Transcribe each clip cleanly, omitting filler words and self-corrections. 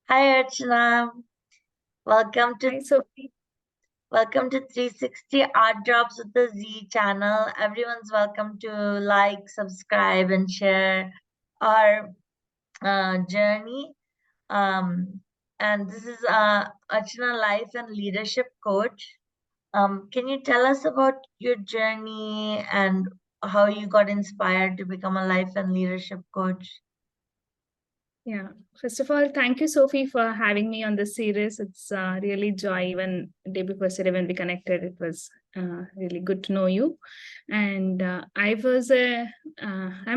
Hi Archana, welcome to Hi, Sophie. welcome to 360 Art Drops with the Z channel. Everyone's welcome to like, subscribe, and share our journey. Um, and this is Archana Life and Leadership Coach. Can you tell us about your journey and how you got inspired to become a life and leadership coach? Yeah, first of all, thank you, Sophie, for having me on this series. It's really joy. Even day before yesterday when we connected, it was really good to know you. And I'm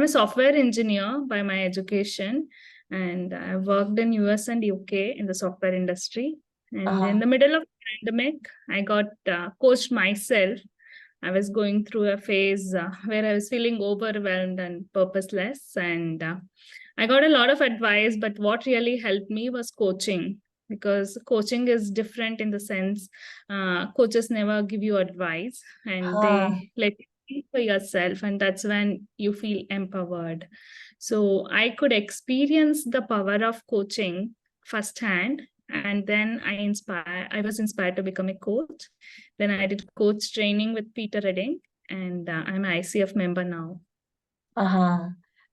a software engineer by my education, and I worked in US and UK in the software industry. And in Uh, the middle of the pandemic, I got coached myself. I was going through a phase where I was feeling overwhelmed and purposeless, and I got a lot of advice, but what really helped me was coaching, because coaching is different in the sense coaches never give you advice and uh, they let you think for yourself, and that's when you feel empowered. So I could experience the power of coaching firsthand, and then I was inspired to become a coach. Then I did coach training with Peter Redding, and I'm an ICF member now. uh-huh.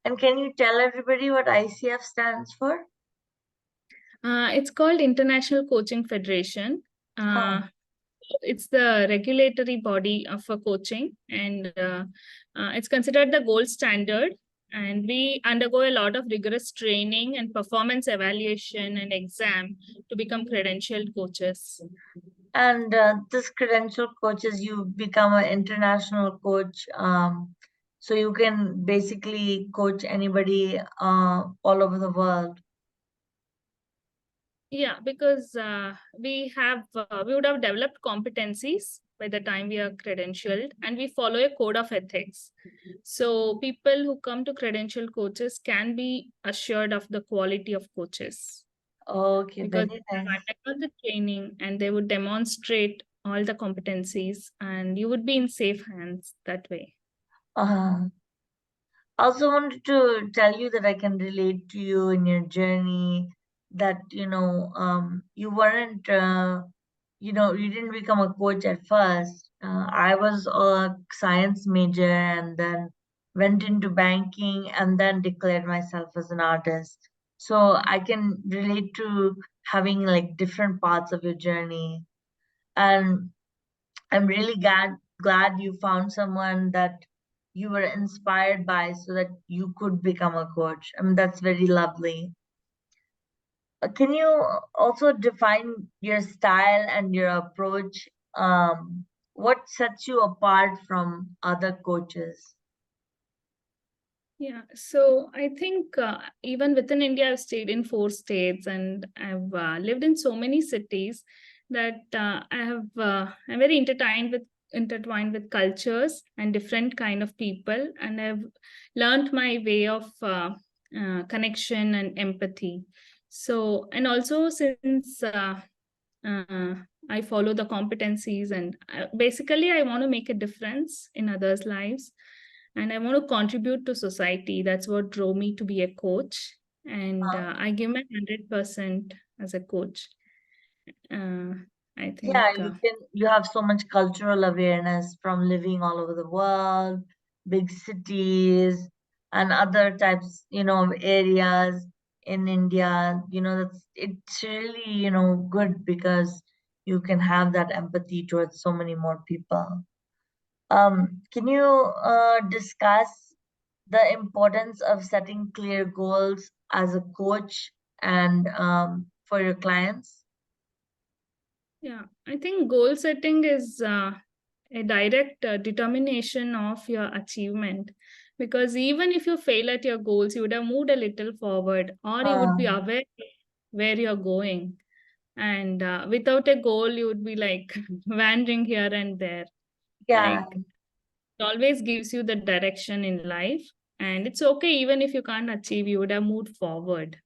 And can you tell everybody what ICF stands for? It's called International Coaching Federation. Huh. Uh, it's the regulatory body for coaching, and it's considered the gold standard. And we undergo a lot of rigorous training and performance evaluation and exam to become credentialed coaches. And this credential coaches, you become an international coach. So you can basically coach anybody all over the world. Yeah, because we would have developed competencies by the time we are credentialed, and we follow a code of ethics. So people who come to credential coaches can be assured of the quality of coaches, Okay, because very they nice. undergo the training and they would demonstrate all the competencies, and you would be in safe hands that way. Uh, also wanted to tell you that I can relate to you in your journey. That you weren't you didn't become a coach at first. I was a science major and then went into banking and then declared myself as an artist. So I can relate to having like different parts of your journey. And I'm really glad you found someone that you were inspired by so that you could become a coach. I mean, that's very lovely. Can you also define your style and your approach? What sets you apart from other coaches? Yeah, so I think even within India, I've stayed in 4 states, and I've lived in so many cities that I'm very intertwined with cultures and different kind of people, and I've learned my way of connection and empathy. So, and also since uh, I follow the competencies, and basically I want to make a difference in others' lives, and I want to contribute to society. That's what drove me to be a coach, and I give my 100% as a coach. Uh, I Yeah, think, you have so much cultural awareness from living all over the world, big cities and other types, of areas in India. It's really, good because you can have that empathy towards so many more people. Can you discuss the importance of setting clear goals as a coach and for your clients? yeah, I think goal setting is a direct determination of your achievement, because even if you fail at your goals, you would have moved a little forward, or you would be Um, aware where you're going. And without a goal, you would be like wandering here and there. yeah. Like, it always gives you the direction in life, and it's okay even if you can't achieve, you would have moved forward.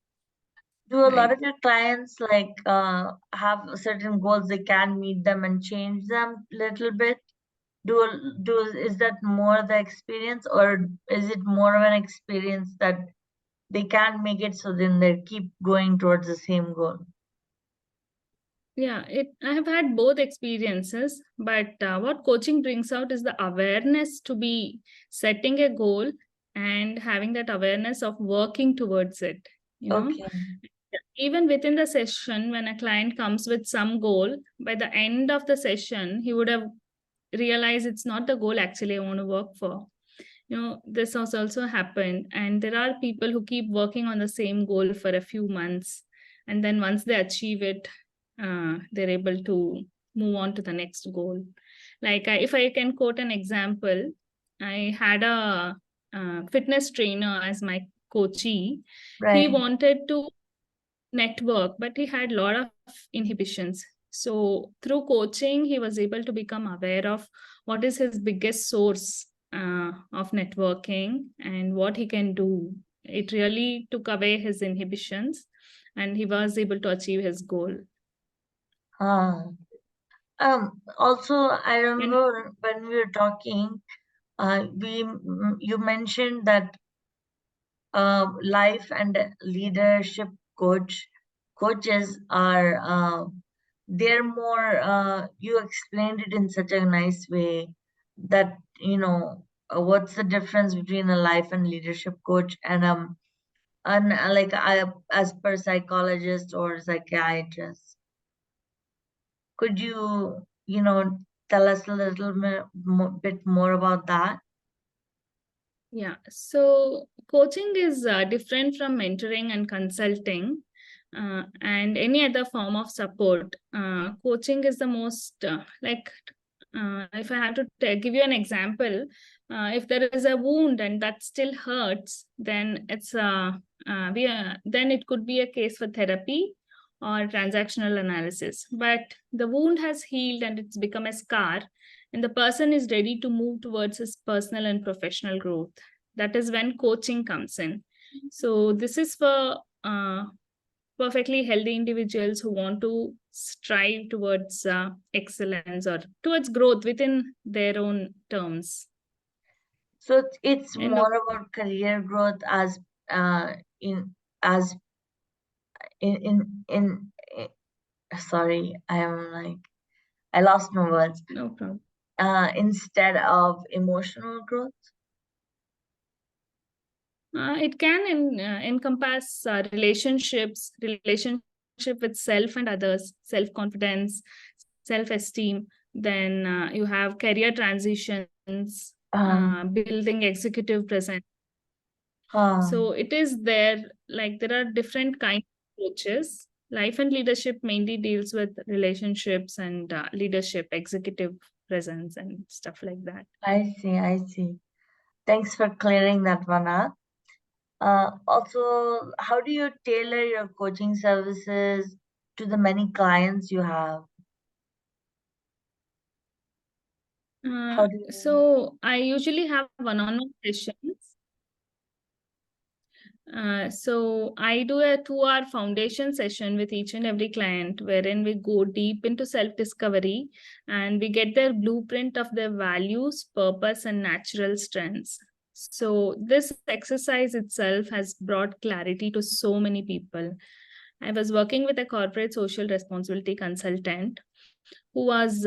Do a lot Like, of your clients like have certain goals, they can meet them and change them little bit? Is that more the experience, or is it more of an experience that they can't make it, so then they keep going towards the same goal. Yeah, I have had both experiences, but what coaching brings out is the awareness to be setting a goal and having that awareness of working towards it. You know, Okay. even within the session, when a client comes with some goal, by the end of the session, he would have realized it's not the goal actually I want to work for. This has also happened, and there are people who keep working on the same goal for a few months, and then once they achieve it, they're able to move on to the next goal. Like if I can quote an example, I had a fitness trainer as my coachee. He Right. wanted to network, but he had a lot of inhibitions. So through coaching, he was able to become aware of what is his biggest source of networking and what he can do. It really took away his inhibitions, and he was able to achieve his goal. Also, I And remember when we were talking, you mentioned that life and leadership coaches are they're more. You explained it in such a nice way that what's the difference between a life and leadership coach and like I as per psychologist or psychiatrist. Could you tell us a little bit more about that? yeah, so coaching is different from mentoring and consulting and any other form of support. Coaching is the most if I have to give you an example, if there is a wound and that still hurts, then then it could be a case for therapy or transactional analysis. But the wound has healed and it's become a scar, and the person is ready to move towards his personal and professional growth. That is when coaching comes in. So this is for perfectly healthy individuals who want to strive towards excellence or towards growth within their own terms. So it's And more about career growth as in as in sorry, I am like I lost my words. no problem. Instead of emotional growth. It can encompass relationship with self and others, self confidence, self esteem. Then you have career transitions, building executive presence. Huh. So it is there, like there are different kinds of coaches. Life and leadership mainly deals with relationships and leadership, executive presence, and stuff like that. I see. I see. Thanks for clearing that one up. Also, how do you tailor your coaching services to the many clients you have? How do you? So I usually have one-on-one sessions. So I do a 2-hour foundation session with each and every client, wherein we go deep into self-discovery and we get their blueprint of their values, purpose, and natural strengths. So this exercise itself has brought clarity to so many people. I was working with a corporate social responsibility consultant who was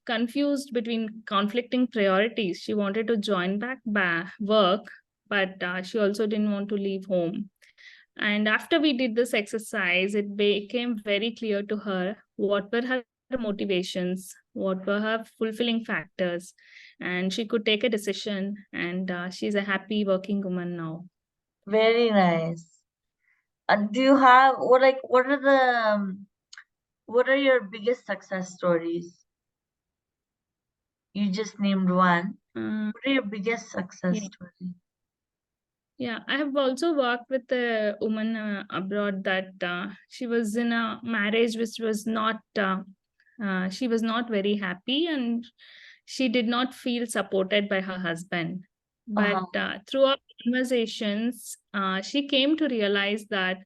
confused between conflicting priorities. She wanted to join back work, but she also didn't want to leave home. And after we did this exercise, it became very clear to her what were her motivations, what were her fulfilling factors, and she could take a decision. And she's a happy working woman now. Very nice. And do you have what are your biggest success stories? You just named one. Uh, What are your biggest success yeah. stories? Yeah, I have also worked with a woman abroad that she was in a marriage which was not, she was not very happy, and she did not feel supported by her husband. But Uh-huh. through our conversations, she came to realize that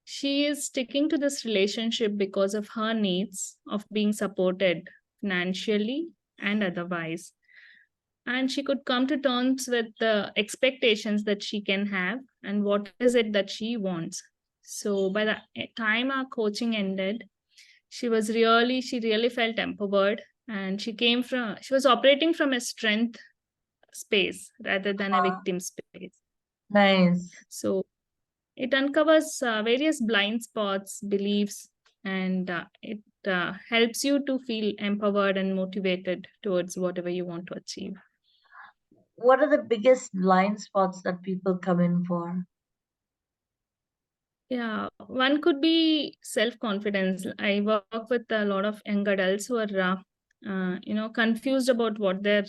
she is sticking to this relationship because of her needs of being supported financially and otherwise. and she could come to terms with the expectations that she can have and what is it that she wants. So by the time our coaching ended, she really felt empowered, and she was operating from a strength space rather than a Uh, victim space. nice. So it uncovers various blind spots, beliefs, and it helps you to feel empowered and motivated towards whatever you want to achieve. What are the biggest blind spots that people come in for? Yeah, one could be self-confidence. I work with a lot of young adults who are, confused about what their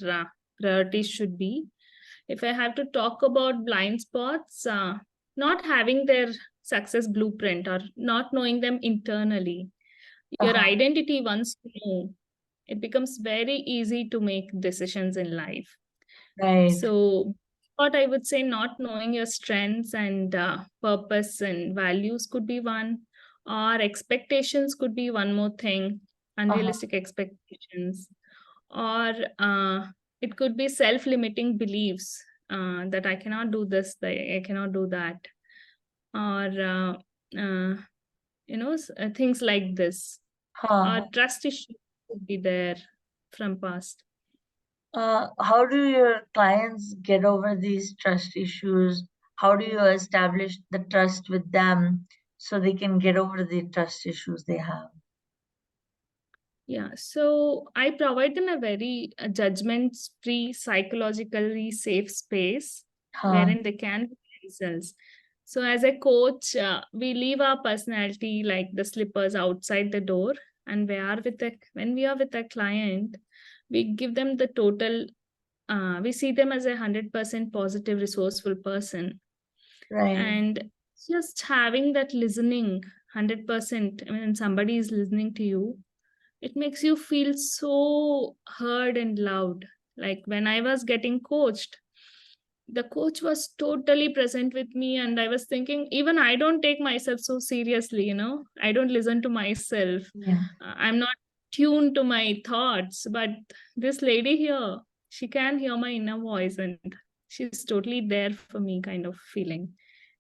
priorities should be. If I have to talk about blind spots, not having their success blueprint or not knowing them internally, your Uh-huh. identity once you know, it becomes very easy to make decisions in life. Right. So, what I would say, not knowing your strengths and purpose and values could be one, or expectations could be one more thing, Uh-huh. unrealistic expectations, or it could be self limiting beliefs that I cannot do this, that I cannot do that, or things like this, or Huh. trust issues could be there from past. How do your clients get over these trust issues? How do you establish the trust with them so they can get over the trust issues they have? Yeah, so I provide them a very judgment-free, psychologically safe space Huh. wherein they can be themselves. So as a coach, we leave our personality like the slippers outside the door, and when we are with a client, we give them the total. We see them as 100% positive, resourceful person, Right. and just having that listening 100%. I mean, when somebody is listening to you, it makes you feel so heard and loved. Like when I was getting coached, the coach was totally present with me, and I was thinking, even I don't take myself so seriously, I don't listen to myself. Yeah. I'm not tuned to my thoughts, but this lady here, she can hear my inner voice, and she's totally there for me, kind of feeling.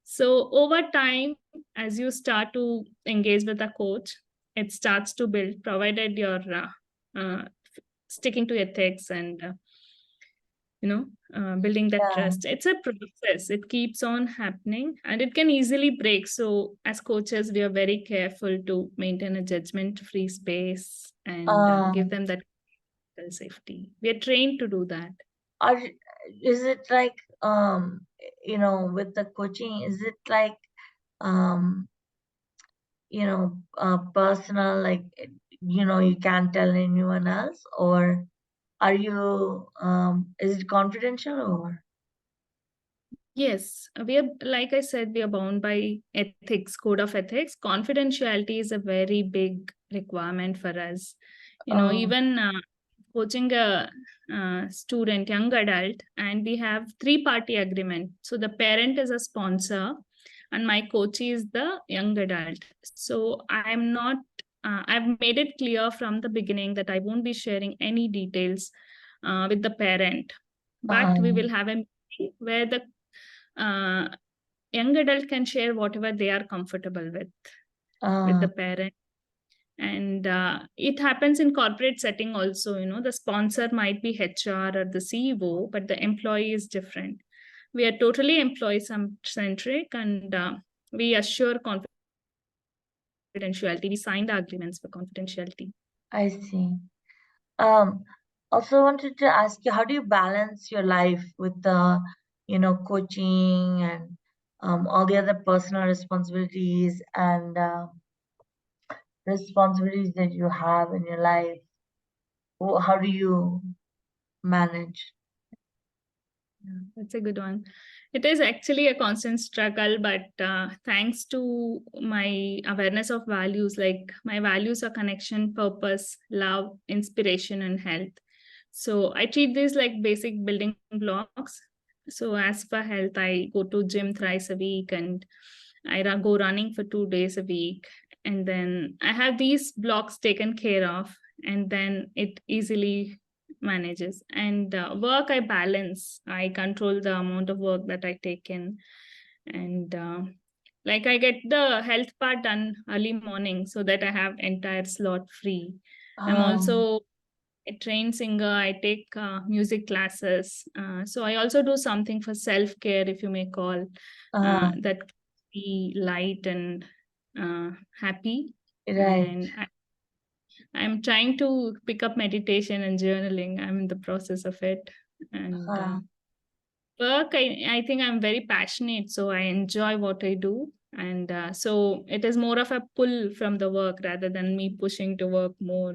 So over time, as you start to engage with a coach, it starts to build, provided you're uh, sticking to ethics and building that Yeah. trust. It's a process, it keeps on happening, and it can easily break. So as coaches, we are very careful to maintain a judgment free space and give Um, them that safety. We are trained to do that. are, is it like, with the coaching, is it like, um, personal, like, you can't tell anyone else, or is it confidential or? Yes, we are, like I said, we are bound by ethics, code of ethics. Confidentiality is a very big requirement for us. Oh, Even coaching a student, young adult, and we have three-party agreement. So the parent is a sponsor, and my coach is the young adult. So I'm not. I've made it clear from the beginning that I won't be sharing any details with the parent, but we will um, have a meeting where the uh, young adult can share whatever they are comfortable with uh, the parent. And it happens in corporate setting also. The sponsor might be HR or the CEO, but the employee is different. We are totally employee centric, and we assure confidentiality. We sign the agreements for confidentiality. I see. Um, Also wanted to ask you, how do you balance your life with the, coaching and all the other personal responsibilities and responsibilities that you have in your life? How do you manage? Yeah, that's a good one. It is actually a constant struggle, but thanks to my awareness of values, like my values are connection, purpose, love, inspiration, and health. So I treat these like basic building blocks. So as for health, I go to gym thrice a week, and I go running for 2 days a week. And then I have these blocks taken care of, and then it easily manages. And work, I balance. I control the amount of work that I take in. And like I get the health part done early morning so that I have entire slot free. I'm Um, also a trained singer. I take music classes. So I also do something for self care, if you may call, uh, that be light and happy. right. And I'm trying to pick up meditation and journaling. I'm in the process of it. And Uh, work, I think I'm very passionate, so I enjoy what I do. And so it is more of a pull from the work rather than me pushing to work more.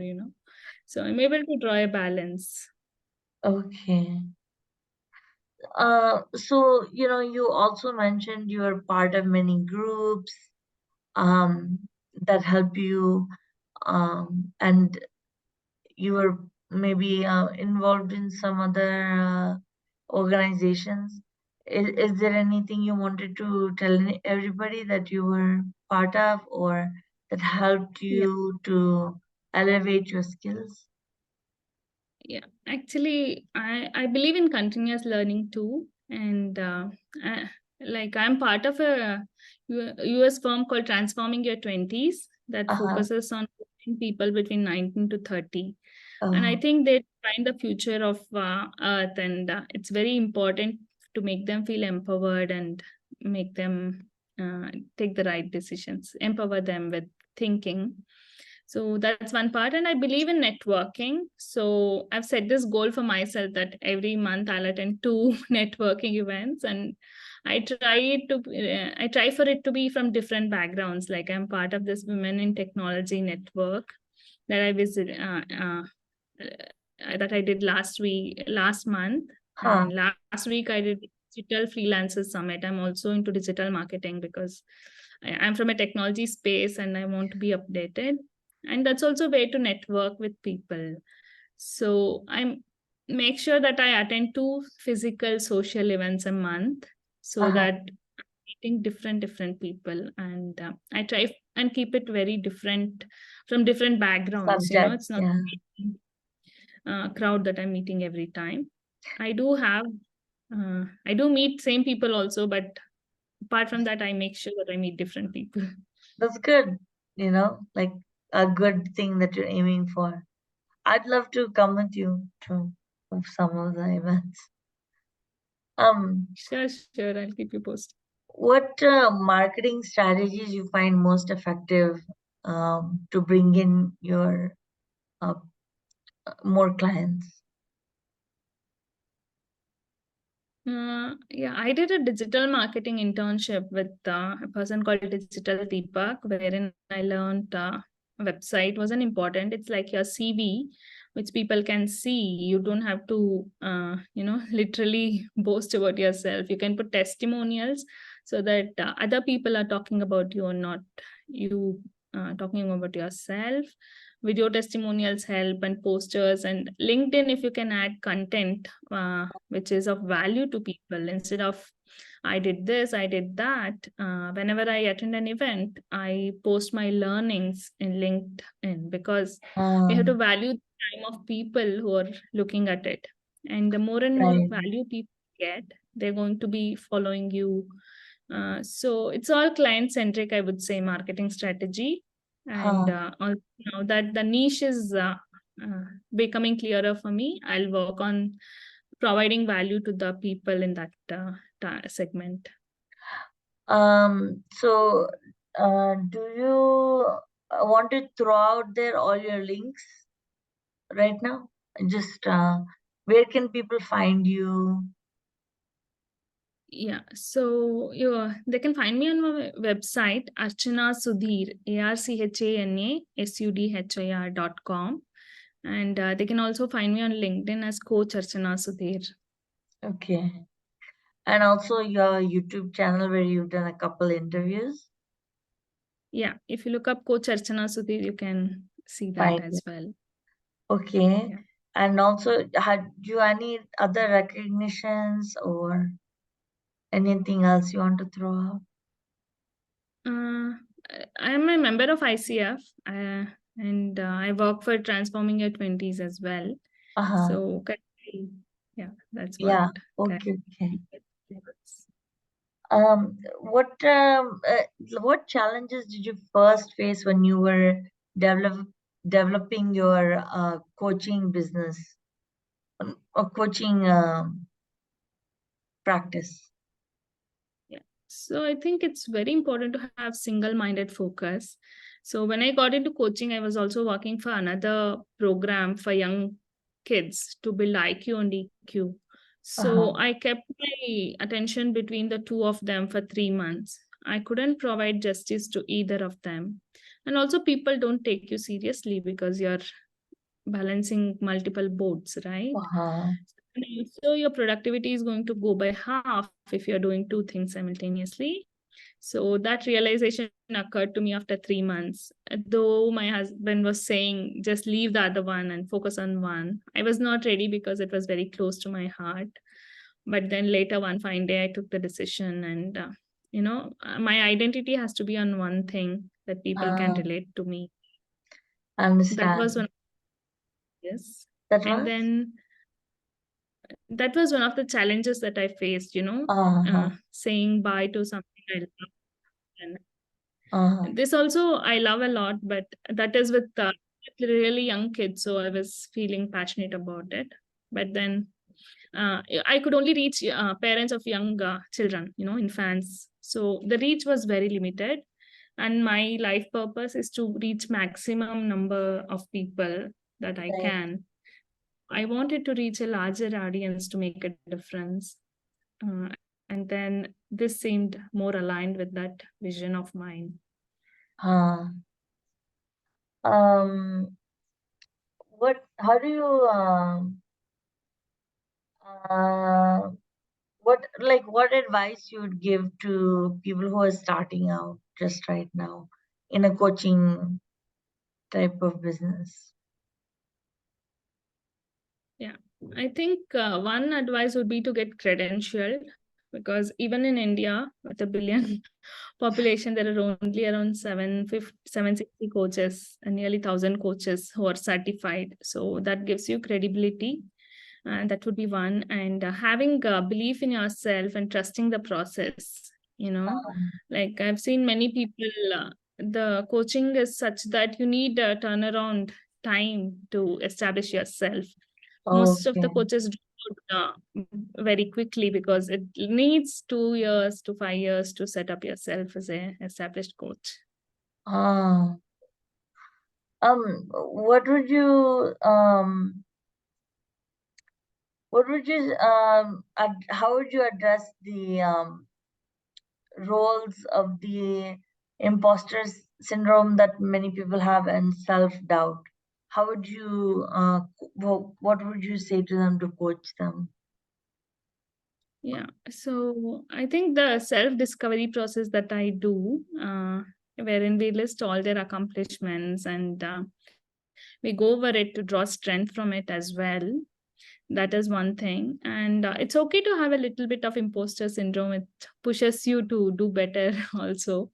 So I'm able to draw a balance. okay. So, you also mentioned you are part of many groups um, that help you, and you were maybe involved in some other organizations. Is there anything you wanted to tell everybody that you were part of or that helped Yeah. you to elevate your skills? Yeah, actually, I believe in continuous learning too, and like I'm part of a US firm called Transforming Your 20s that Uh-huh. focuses on coaching people between 19 to 30, and I Oh, think they find the future of Earth, and it's very important to make them feel empowered and make them take the right decisions, empower them with thinking. So that's one part. And I believe in networking. So I've set this goal for myself that every month I'll attend two networking events, and I try for it to be from different backgrounds. Like I'm part of this Women in Technology network that I visit, that I did last month. huh. And last week I did Digital Freelancers Summit. I'm also into digital marketing because I'm from a technology space and I want to be updated. And that's also a way to network with people. So I'm make sure that I attend two physical social events a month so Uh-huh. that meeting different people, and I try and keep it very different from different backgrounds. It's Subjects, not yeah. the same, crowd that I'm meeting every time. I do have I do meet same people also, but apart from that I make sure that I meet different people. That's good, like a good thing that you're aiming for. I'd love to come with you to some of the events. Um, Sure, I'll keep you posted. what marketing strategies you find most effective to bring in your uh, more clients? Yeah, I did a digital marketing internship with a person called Digital Deepak, wherein I learned website wasn't important. It's like your CV, which people can see. You don't have to, literally boast about yourself. You can put testimonials so that other people are talking about you or not you talking about yourself. Video testimonials help, and posters, and LinkedIn, if you can add content which is of value to people instead of I did this, I did that. Whenever I attend an event, I post my learnings in LinkedIn because we have to Um, value the time of people who are looking at it. And the more and more right. value people get, they're going to be following you. So it's all client centric, I would say, marketing strategy. And Huh. now that the niche is uh, becoming clearer for me, I'll work on providing value to the people in that segment. So, do you want to throw out there all your links right now? Just where can people find you? Yeah, so they can find me on my website, Archana Sudhir, ARCHANASUDHIR.com. And they can also find me on LinkedIn as Coach Archana Sudhir. Okay. And also your YouTube channel where you've done a couple interviews. Yeah, if you look up Coach Archana Sudhir, you can see that Fine. as well. Okay. Yeah. And also, had you any other recognitions or anything else you want to throw out? Uh, I'm a member of ICF, and I work for Transforming Your 20s as well. So yeah, that's what. Yeah. Okay. Okay. Yes. What challenges did you first face when you were developing your coaching business or coaching practice? Yeah. So I think it's very important to have single-minded focus. So when I got into coaching, I was also working for another program for young kids to build IQ and EQ. Uh-huh. So I kept my attention between the two of them for 3 months. I couldn't provide justice to either of them. And also people don't take you seriously because you're balancing multiple boats, right? Uh-huh. So your productivity is going to go by half if you're doing two things simultaneously. So that realization occurred to me after 3 months. Though my husband was saying, just leave the other one and focus on one, I was not ready because it was very close to my heart. But then later, one fine day, I took the decision, and my identity has to be on one thing that people can Uh, relate to me. I That was understand. one. Yes. That And was? then that was one of the challenges that I faced, Uh-huh. saying bye to something I love. Uh-huh. And this also I love a lot, but that is with really young kids. So I was feeling passionate about it. But then I could only reach parents of young children, infants. So the reach was very limited. And my life purpose is to reach maximum number of people that I Right. can. I wanted to reach a larger audience to make a difference. And then this seemed more aligned with that vision of mine. Uh, um, how do you, uh, what advice you would give to people who are starting out just right now in a coaching type of business? Yeah, I think one advice would be to get credentialed because even in India, with a billion population, there are only around 760 coaches and nearly 1,000 coaches who are certified. So that gives you credibility. And that would be one. And having belief in yourself and trusting the process, like I've seen many people, the coaching is such that you need a turnaround time to establish yourself. Most of the Okay. coaches do it very quickly because it needs 2 years to 5 years to set up yourself as a established coach. Ah, what would you how would you address the roles of the imposter syndrome that many people have and self-doubt? How would you what would you say to them to coach them? Yeah, so I think the self discovery process that I do, wherein we list all their accomplishments and we go over it to draw strength from it as well. That is one thing. And it's okay to have a little bit of imposter syndrome. It pushes you to do better also.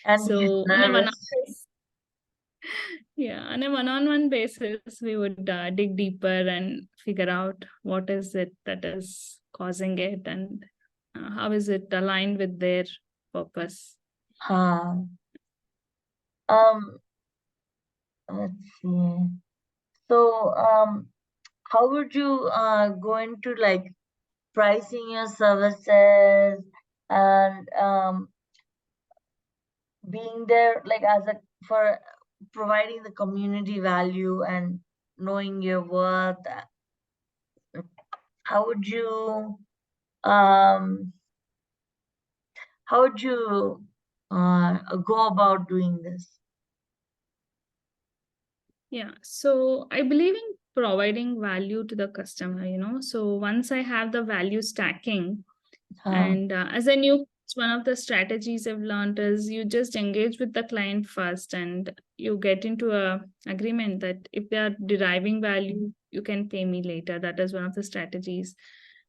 And he's So on a one nervous. yeah, on a one-on-one basis, we would dig deeper and figure out what is it that is causing it and how is it aligned with their purpose. Huh. Um, let's see. So, how would you go into like pricing your services and being there like as a for providing the community value and knowing your worth? How would you um how would you go about doing this? Yeah, so I believe in providing value to the customer, So once I have the value stacking, Huh. and as a new coach, one of the strategies I've learned is you just engage with the client first and you get into a agreement that if they are deriving value, you can pay me later. That is one of the strategies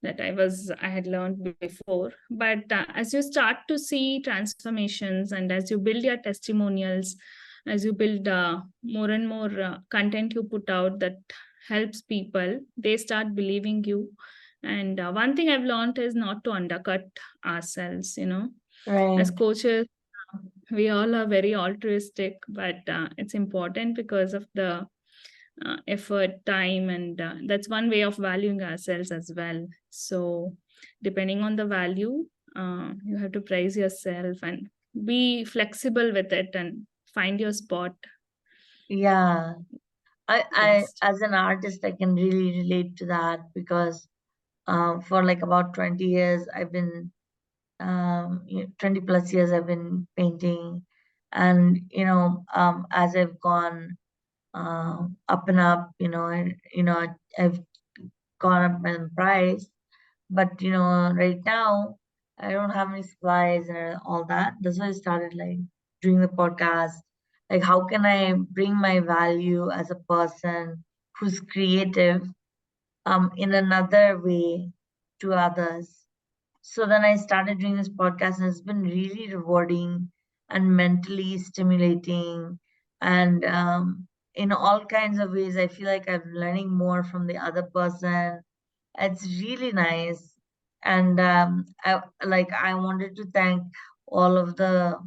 that I had learned before. But as you start to see transformations and as you build your testimonials, as you build more and more content you put out that helps people, they start believing you. And one thing I've learned is not to undercut ourselves, as Right. coaches. We all are very altruistic, but it's important because of the effort, time, and that's one way of valuing ourselves as well. So, depending on the value, you have to price yourself and be flexible with it and find your spot Yeah. I best. as an artist, I can really relate to that because for like about 20 years, 20 plus years I've been painting. And, as I've gone up and up, and, I've gone up in price. But, right now, I don't have any supplies and all that. That's why I started like doing the podcast. Like, how can I bring my value as a person who's creative in another way to others? So then I started doing this podcast, and it's been really rewarding and mentally stimulating. And in all kinds of ways, I feel like I'm learning more from the other person. It's really nice. And I wanted to thank all of the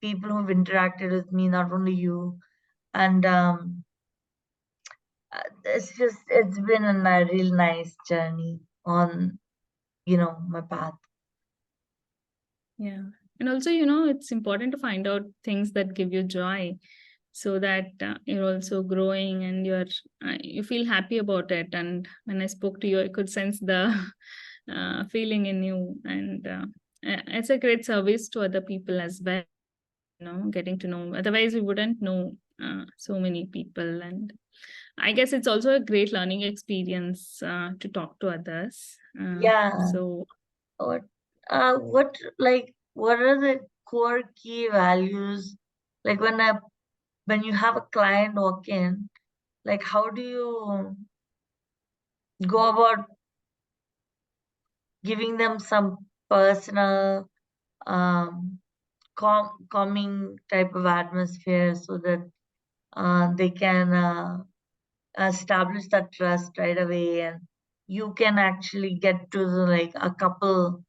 people who've interacted with me, not only you. And it's been a real nice journey on, my path. Yeah. And also, it's important to find out things that give you joy so that you're also growing and you feel happy about it. And when I spoke to you, I could sense the feeling in you. And it's a great service to other people as well, getting to know. Otherwise, we wouldn't know so many people. And I guess it's also a great learning experience to talk to others. Yeah. So, What, what are the core key values? Like when you have a client walk in, like how do you go about giving them some personal, calming type of atmosphere so that they can establish that trust right away, and you can actually get to like a couple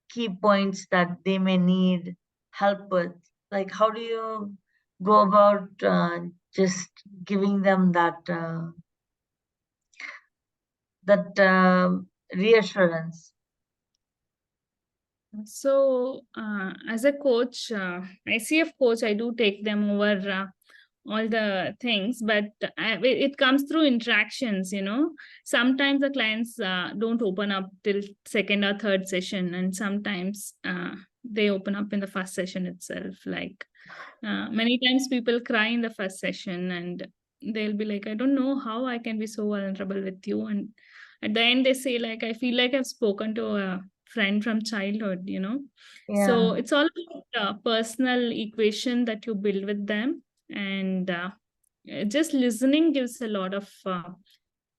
key points that they may need help with. Like, how do you go about just giving them that reassurance? as a coach, ICF coach, I do take them over all the things, but it comes through interactions. Sometimes the clients don't open up till second or third session, and sometimes they open up in the first session itself. Like many times people cry in the first session and they'll be like, I don't know how I can be so vulnerable with you. And at the end, they say, like, I feel like I've spoken to a friend from childhood. So Yeah. it's all about personal equation that you build with them. And just listening gives a lot of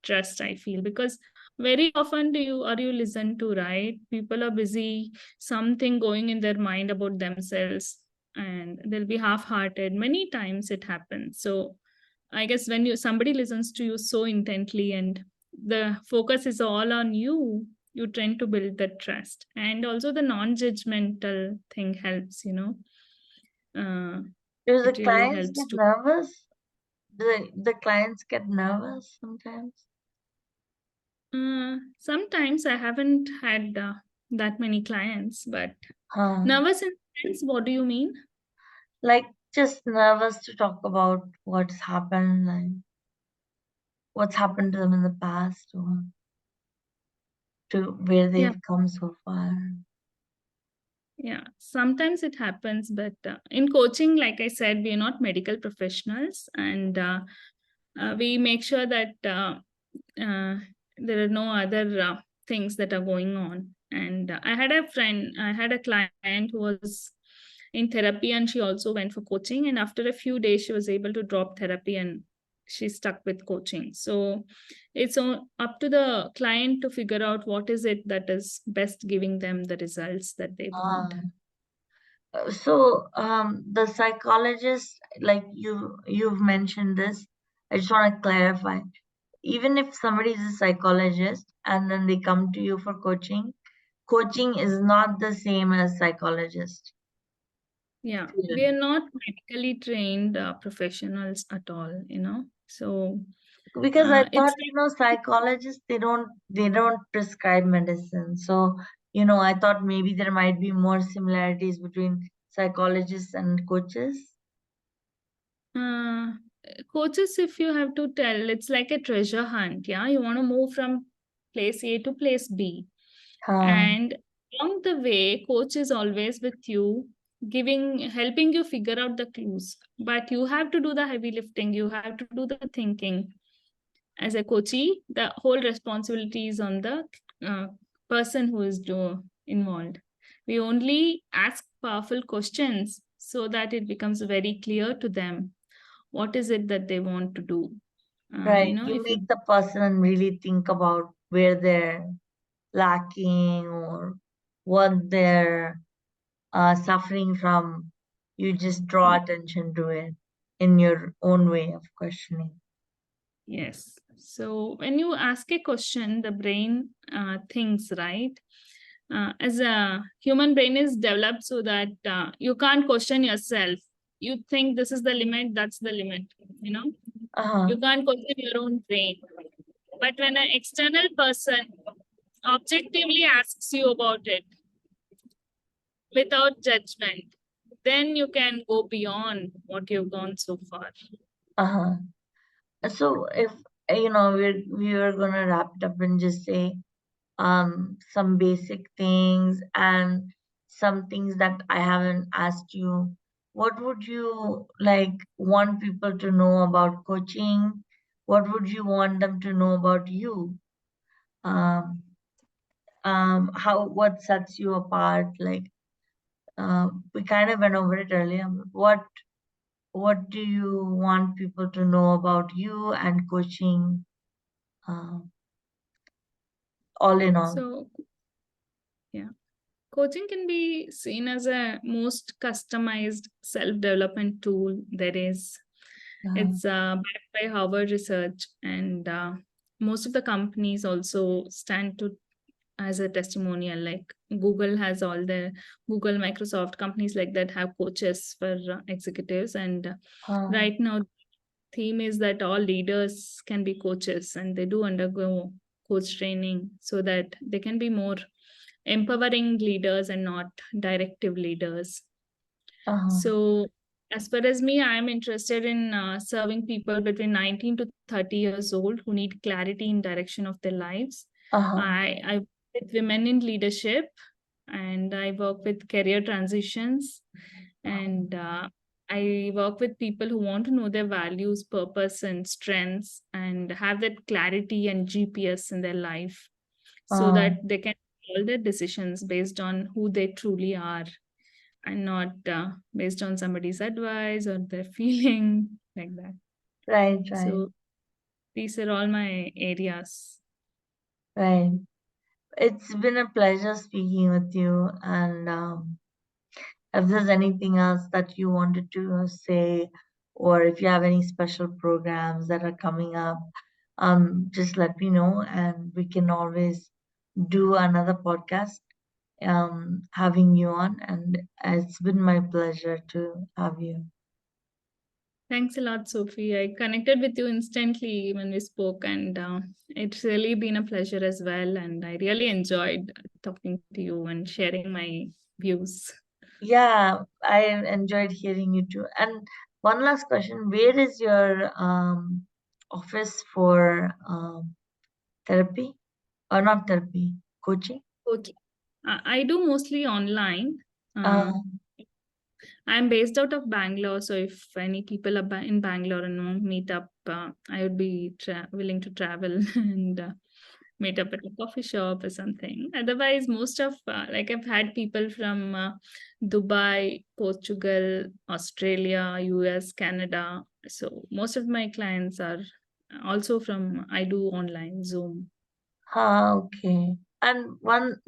trust, I feel, because very often are you listened to, right? People are busy, something going in their mind about themselves, and they'll be half-hearted. Many times it happens. So I guess when somebody listens to you so intently and the focus is all on you, you tend to build that trust. And also the non-judgmental thing helps. uh, Do the it really clients helps get to. nervous? Do the clients get nervous sometimes? Sometimes I haven't had that many clients, but Huh. nervous in sense, what do you mean? Like just nervous to talk about what's happened to them in the past, or to where Yeah, they've come so far. yeah. Sometimes it happens, but in coaching, like I said, we are not medical professionals, and we make sure that uh, there are no other things that are going on. And I had a client who was in therapy and she also went for coaching. And after a few days, she was able to drop therapy and she stuck with coaching. So it's up to the client to figure out what is it that is best giving them the results that they want. Ah. So, the psychologist, like you've mentioned this, I just want to clarify. even if somebody is a psychologist and then they come to you for coaching, coaching is not the same as psychologist. Yeah, we are Field. not medically trained professionals at all, So Because I thought, it's psychologists, they don't prescribe medicine. So, I thought maybe there might be more similarities between psychologists and coaches. uh, coaches, if you have to tell, it's like a treasure hunt. Yeah, you want to move from place A to place B. Huh, And along the way, coach is always with you, helping you figure out the clues. But you have to do the heavy lifting, you have to do the thinking. As a coachee, the whole responsibility is on the uh, person who is involved. We only ask powerful questions so that it becomes very clear to them what is it that they want to do. right. You If you make the person really think about where they're lacking or what they're suffering from. You just draw attention to it in your own way of questioning. Yes. So when you ask a question, the brain thinks, right? As a human brain is developed so that you can't question yourself. You think this is the limit, that's the limit. You know, Uh-huh, you can't question your own brain. But when an external person objectively asks you about it without judgment, then you can go beyond what you've gone so far. uh-huh. So if we were gonna wrap it up and just say some basic things and some things that I haven't asked you, what would you like want people to know about coaching? What would you want them to know about you? Um, how what sets you apart? Like we kind of went over it earlier. But what do you want people to know about you and coaching? Uh, all in all. So, yeah. Coaching can be seen as a most customized self-development tool there is. Uh, It's backed by Harvard research, and most of the companies also stand to as a testimonial. Like Google has all the Google, Microsoft companies like that have coaches for executives, and uh, right now theme is that all leaders can be coaches and they do undergo coach training so that they can be more empowering leaders and not directive leaders. uh, So, as far as me, I'm interested in serving people between 19 to 30 years old who need clarity in direction of their lives. uh, I work with women in leadership, and I work with career transitions, and I work with people who want to know their values, purpose, and strengths, and have that clarity and GPS in their life so uh, that they can make all their decisions based on who they truly are and not based on somebody's advice or their feeling like that. right, right, So these are all my areas. right. It's been a pleasure speaking with you. And if there's anything else that you wanted to say, or if you have any special programs that are coming up, just let me know, and we can always do another podcast having you on. And it's been my pleasure to have you. Thanks a lot, Sophie. I connected with you instantly when we spoke, and it's really been a pleasure as well. And I really enjoyed talking to you and sharing my views. Yeah, I enjoyed hearing you too. And one last question: where is your office for therapy, or not therapy, coaching? Okay. I do mostly online. Uh, Uh, I'm based out of Bangalore, so if any people are in Bangalore and want to meet up, I would be willing to travel and meet up at a coffee shop or something. Otherwise, most of like I've had people from Dubai, Portugal, Australia, US, Canada. So most of my clients are also from I do online Zoom. okay. And one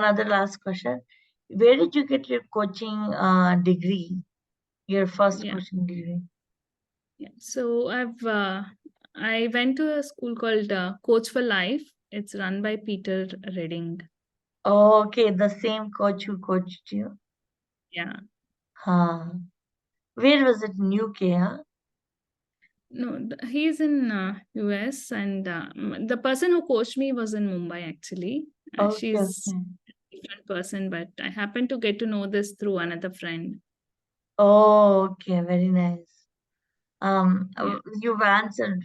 other last question: where did you get your coaching degree? Your first Yeah. coaching degree? Yeah. So I've I went to a school called Coach for Life. It's run by Peter Redding. Oh, okay, the same coach who coached you. Yeah. Huh. Where was it? In UK, huh? No, he's in US, and the person who coached me was in Mumbai actually. Okay, She's okay. a different person, but I happened to get to know this through another friend. Oh, okay, very nice. Yeah, You've answered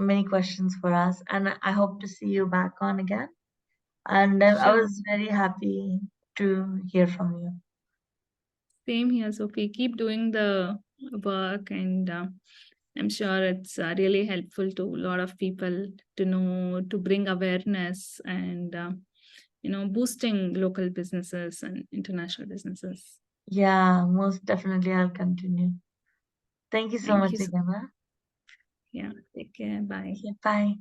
many questions for us, and I hope to see you back on again. And I sure. was very happy to hear from you. Same here, Sophie. Keep doing the work, and I'm sure it's really helpful to a lot of people to know, to bring awareness, and boosting local businesses and international businesses. Yeah, most definitely I'll continue. Thank you so Thank much you. again, huh? Yeah, take care. Bye. Okay, bye.